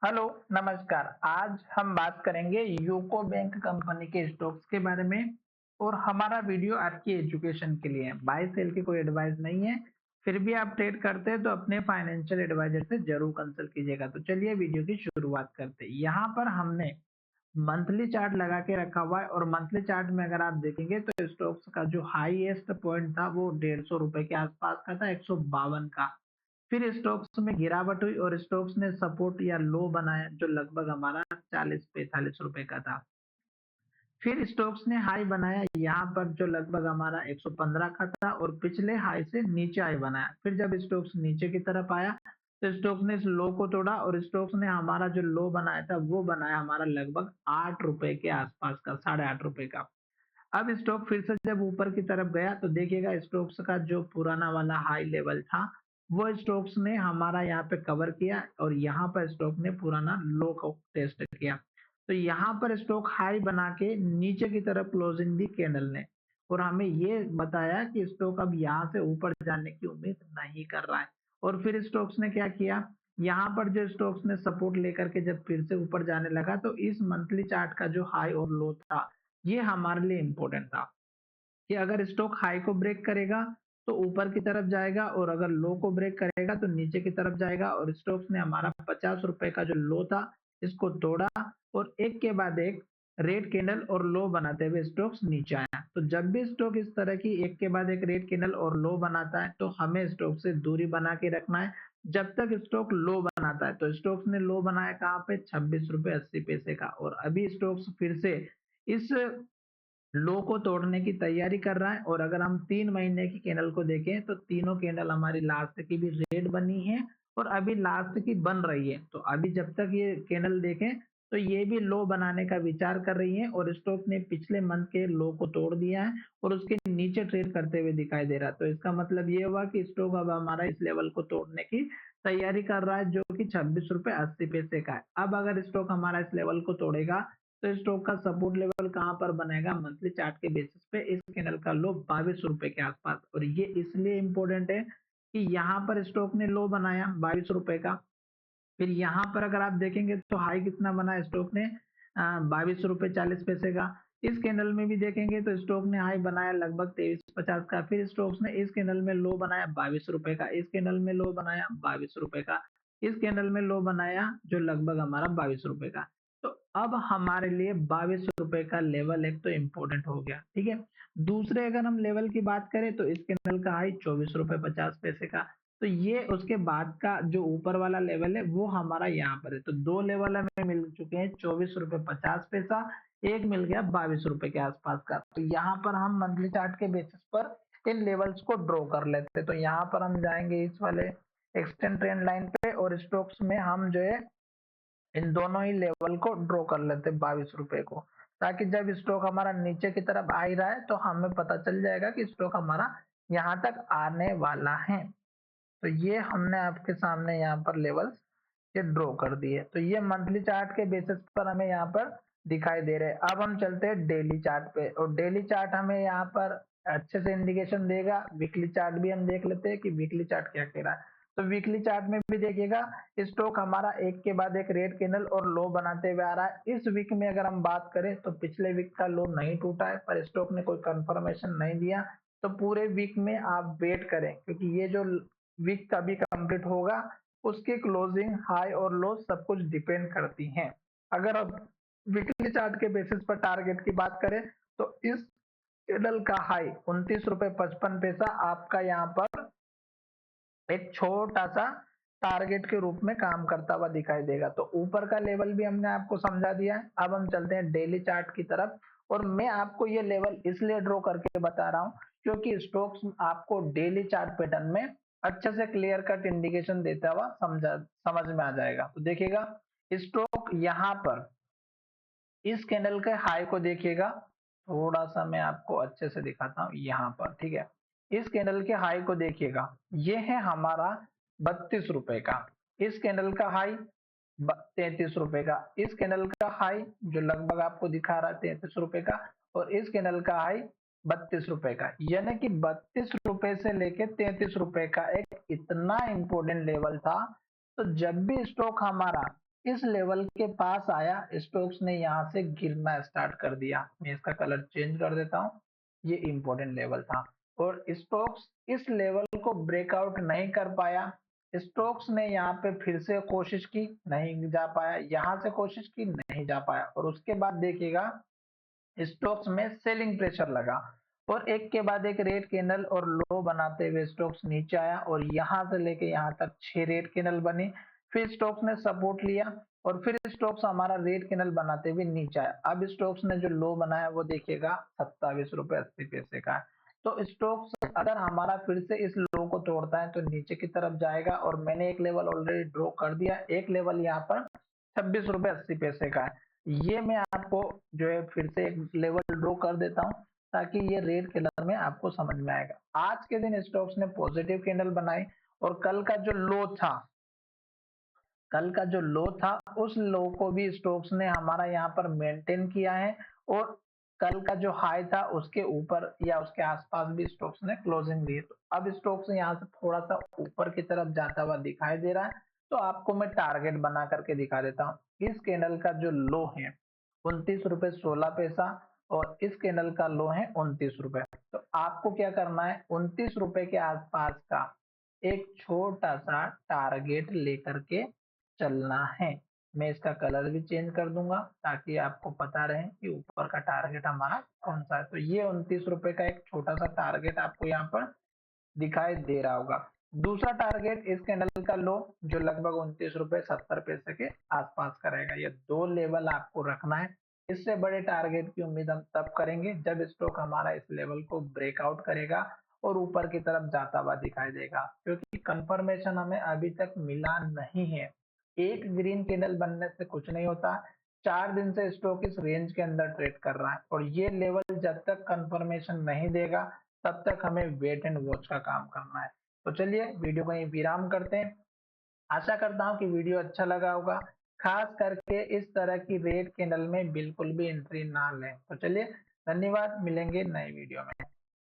Hello, नमस्कार। आज हम बात करेंगे यूको बैंक कंपनी के स्टॉक्स के बारे में और हमारा वीडियो आपकी एजुकेशन के लिए है। बाय सेल की कोई एडवाइस नहीं है। फिर भी आप ट्रेड करते हैं तो अपने फाइनेंशियल एडवाइजर से जरूर कंसल्ट कीजिएगा। तो चलिए वीडियो की शुरुआत करते हैं। यहाँ पर हमने मंथली चार्ट लगा के रखा हुआ है और मंथली चार्ट में अगर आप देखेंगे तो स्टॉक्स का जो हाईएस्ट पॉइंट था वो 150 रुपए के आसपास का था, 152 का। फिर स्टॉक्स में गिरावट हुई और स्टॉक्स ने सपोर्ट या लो बनाया जो लगभग हमारा 40-45 रुपए का था। फिर स्टॉक्स ने हाई बनाया यहाँ पर जो लगभग हमारा 115 का था और पिछले हाई से नीचे हाई बनाया। फिर जब स्टॉक्स नीचे की तरफ आया तो स्टॉक्स ने इस लो को तोड़ा और स्टॉक्स ने हमारा जो लो बनाया था वो बनाया हमारा लगभग 8 रुपए के आसपास का, 8.5 रुपए का। अब स्टॉक फिर से जब ऊपर की तरफ गया तो देखिएगा स्टॉक्स का जो पुराना वाला हाई लेवल था वो स्टॉक्स ने हमारा यहाँ पे कवर किया और यहाँ पर स्टॉक ने पुराना लो को टेस्ट किया। तो यहाँ पर स्टॉक हाई बना के नीचे की तरफ क्लोजिंग दी कैंडल ने और हमें ये बताया कि स्टॉक अब यहाँ से ऊपर जाने की उम्मीद नहीं कर रहा है। और फिर स्टॉक्स ने क्या किया, यहाँ पर जो स्टॉक्स ने सपोर्ट लेकर के जब फिर से ऊपर जाने लगा तो इस मंथली चार्ट का जो हाई और लो था ये हमारे लिए इम्पोर्टेंट था कि अगर स्टॉक हाई को ब्रेक करेगा तो ऊपर की तरफ जाएगा और अगर लो को ब्रेक करेगा तो नीचे की तरफ जाएगा। और स्टॉक्स ने हमारा 50 रुपए का जो लो था इसको तोड़ा और एक के बाद एक रेड कैंडल और लो बनाते हुए स्टॉक्स नीचे आया। तो जब भी स्टॉक इस तरह की एक के बाद एक रेड कैंडल और लो बनाता है तो हमें स्टॉक से दूरी बना के रखना है जब तक स्टॉक लो बनाता है। तो स्टॉक्स ने लो बनाया कहाँ पे, 26 रुपए 80 पैसे का। और अभी स्टॉक्स फिर से इस लो को तोड़ने की तैयारी कर रहा है। और अगर हम 3 महीने की कैंडल को देखें तो तीनों कैंडल हमारी लास्ट की भी रेड बनी है और अभी लास्ट की बन रही है। तो अभी जब तक ये कैंडल देखें तो ये भी लो बनाने का विचार कर रही है और स्टॉक ने पिछले मंथ के लो को तोड़ दिया है और उसके नीचे ट्रेड करते हुए दिखाई दे रहा है। तो इसका मतलब ये हुआ कि स्टॉक अब हमारा इस लेवल को तोड़ने की तैयारी कर रहा है जो कि 26 रुपए 80 पैसे का है। अब अगर स्टॉक हमारा इस लेवल को तोड़ेगा तो स्टॉक का सपोर्ट लेवल कहाँ पर बनेगा, मंथली चार्ट के बेसिस पे इस कैंडल का लो 22 रुपए के आसपास। और ये इसलिए इंपॉर्टेंट है कि यहाँ पर स्टॉक ने लो बनाया 22 रुपए का। फिर यहाँ पर अगर आप देखेंगे तो हाई कितना बना स्टॉक ने, 22 रुपए 40 पैसे का। इस कैंडल में भी देखेंगे तो स्टॉक ने हाई बनाया लगभग 23.50 का। फिर स्टॉक्स ने इस कैंडल में लो बनाया 22 रुपए का, इस कैंडल में लो बनाया 22 रुपए का, इस कैंडल में लो बनाया जो लगभग हमारा 22 रुपए का। तो अब हमारे लिए 22 रुपए का लेवल एक तो इम्पोर्टेंट हो गया, ठीक है। दूसरे अगर हम लेवल की बात करें तो इस कैंडल का हाई 24 रुपए 50 पैसे का। तो ये उसके बाद का जो ऊपर वाला लेवल है वो हमारा यहाँ पर है। तो दो लेवल हमें मिल चुके हैं, 24 रुपए 50 पैसा, एक मिल गया 22 रुपए के आसपास का। तो यहाँ पर हम मंथली चार्ट के बेसिस पर इन लेवल्स को ड्रॉ कर लेते हैं। तो यहाँ पर हम जाएंगे इस वाले एक्सटेंड ट्रेंड लाइन पे और स्टॉक्स में हम जो है इन दोनों ही लेवल को ड्रॉ कर लेते हैं 22 रुपए को, ताकि जब स्टॉक हमारा नीचे की तरफ आ ही रहा है तो हमें पता चल जाएगा कि स्टॉक हमारा यहाँ तक आने वाला है। तो ये हमने आपके सामने यहाँ पर लेवल्स ये ड्रॉ कर दिए। तो ये मंथली चार्ट के बेसिस पर हमें यहाँ पर दिखाई दे रहे हैं। अब हम चलते हैं डेली चार्ट पे और डेली चार्ट हमें यहाँ पर अच्छे से इंडिकेशन देगा। वीकली चार्ट भी हम देख लेते हैं कि वीकली चार्ट क्या कह रहा है। तो वीकली चार्ट में भी देखिएगा स्टॉक हमारा एक के बाद एक रेड कैंडल और लो बनाते हुए आ रहा है। इस वीक में अगर हम बात करें तो पिछले वीक का लो नहीं टूटा है पर स्टॉक ने कोई कंफर्मेशन नहीं दिया। तो पूरे वीक में आप वेट करें क्योंकि ये जो वीक कभी कंप्लीट होगा उसकी क्लोजिंग हाई और लो सब कुछ डिपेंड करती हैं। अगर अब वीकली चार्ट के बेसिस पर टारगेट की बात करें तो इस कैंडल का हाई 29 रुपए 55 पैसा आपका यहाँ पर एक छोटा सा टारगेट के रूप में काम करता हुआ दिखाई देगा। तो ऊपर का लेवल भी हमने आपको समझा दिया है। अब हम चलते हैं डेली चार्ट की तरफ और मैं आपको ये लेवल इसलिए ड्रॉ करके बता रहा हूँ क्योंकि स्टॉक्स आपको डेली चार्ट पैटर्न में अच्छे से क्लियर कट इंडिकेशन देता हुआ समझ में आ जाएगा। तो देखिएगा स्टॉक यहाँ पर इस कैंडल के हाई को देखिएगा, थोड़ा सा मैं आपको अच्छे से दिखाता हूँ यहाँ पर, ठीक है। इस कैंडल के हाई को देखिएगा, ये है हमारा 32 रुपए का। इस कैंडल का हाई 33 रुपए का, इस कैंडल का हाई जो लगभग आपको दिखा रहा है 33 रुपए का और इस कैंडल का हाई 32 रुपए का। यानी कि 32 रुपए से लेके 33 रुपए का एक इतना इंपॉर्टेंट लेवल था। तो जब भी स्टॉक हमारा इस लेवल के पास आया, स्टॉक्स ने यहाँ से गिरना स्टार्ट कर दिया। मैं इसका कलर चेंज कर देता हूँ। ये इंपॉर्टेंट लेवल था और स्टॉक्स इस लेवल को ब्रेकआउट नहीं कर पाया। स्टॉक्स ने यहाँ पे फिर से कोशिश की, नहीं जा पाया, यहाँ से कोशिश की, नहीं जा पाया और उसके बाद देखिएगा स्टॉक्स में सेलिंग प्रेशर लगा और एक के बाद एक रेड कैंडल और लो बनाते हुए स्टॉक्स नीचे आया और यहाँ से लेके यहाँ तक 6 रेड कैंडल बनी। फिर स्टॉक्स ने सपोर्ट लिया और फिर स्टॉक्स हमारा रेड कैंडल बनाते हुए नीचे आया। अब स्टॉक्स ने जो लो बनाया वो देखिएगा 27 रुपए 80 पैसे का है। तो स्टॉक्स अगर हमारा फिर से इस लो को तोड़ता है तो नीचे की तरफ जाएगा और मैंने एक लेवल ऑलरेडी ड्रॉ कर दिया। एक लेवल यहाँ पर 26 रुपए 80 पैसे का है। ये मैं आपको जो है फिर से एक लेवल ड्रॉ कर देता हूँ ताकि ये रेड कैंडल में आपको समझ में आएगा। आज के दिन स्टॉक्स ने पॉजिटिव कैंडल बनाई और कल का जो लो था उस लो को भी स्टॉक्स ने हमारा यहाँ पर मेंटेन किया है और कल का जो हाई था उसके ऊपर या उसके आसपास भी स्टॉक्स ने क्लोजिंग दी। तो अब स्टॉक्स यहाँ से थोड़ा सा ऊपर की तरफ जाता हुआ दिखाई दे रहा है। तो आपको मैं टारगेट बना करके दिखा देता हूँ। इस कैंडल का जो लो है 29 रुपए 16 पैसा और इस कैंडल का लो है 29 रुपए। तो आपको क्या करना है, 29 रुपए के आसपास का एक छोटा सा टारगेट लेकर के चलना है। मैं इसका कलर भी चेंज कर दूंगा ताकि आपको पता रहे कि ऊपर का टारगेट हमारा कौन सा है। तो ये 29 रुपए का एक छोटा सा टारगेट आपको यहाँ पर दिखाई दे रहा होगा। दूसरा टारगेट इस कैंडल का लो जो लगभग 29 रुपए 70 पैसे के आसपास का रहेगा। ये दो लेवल आपको रखना है। इससे बड़े टारगेट की उम्मीद हम तब करेंगे जब स्टॉक हमारा इस लेवल को ब्रेकआउट करेगा और ऊपर की तरफ जाता हुआ दिखाई देगा, क्योंकि कंफर्मेशन हमें अभी तक मिला नहीं है। एक ग्रीन कैंडल बनने से कुछ नहीं होता। 4 दिन से स्टॉक इस रेंज के अंदर ट्रेड कर रहा है और ये लेवल जब तक कंफर्मेशन नहीं देगा तब तक हमें वेट एंड वॉच का काम करना है। तो चलिए वीडियो को यहीं विराम करते हैं। आशा करता हूँ कि वीडियो अच्छा लगा होगा। खास करके इस तरह की रेड कैंडल में बिल्कुल भी एंट्री ना लें। तो चलिए, धन्यवाद, मिलेंगे नए वीडियो में।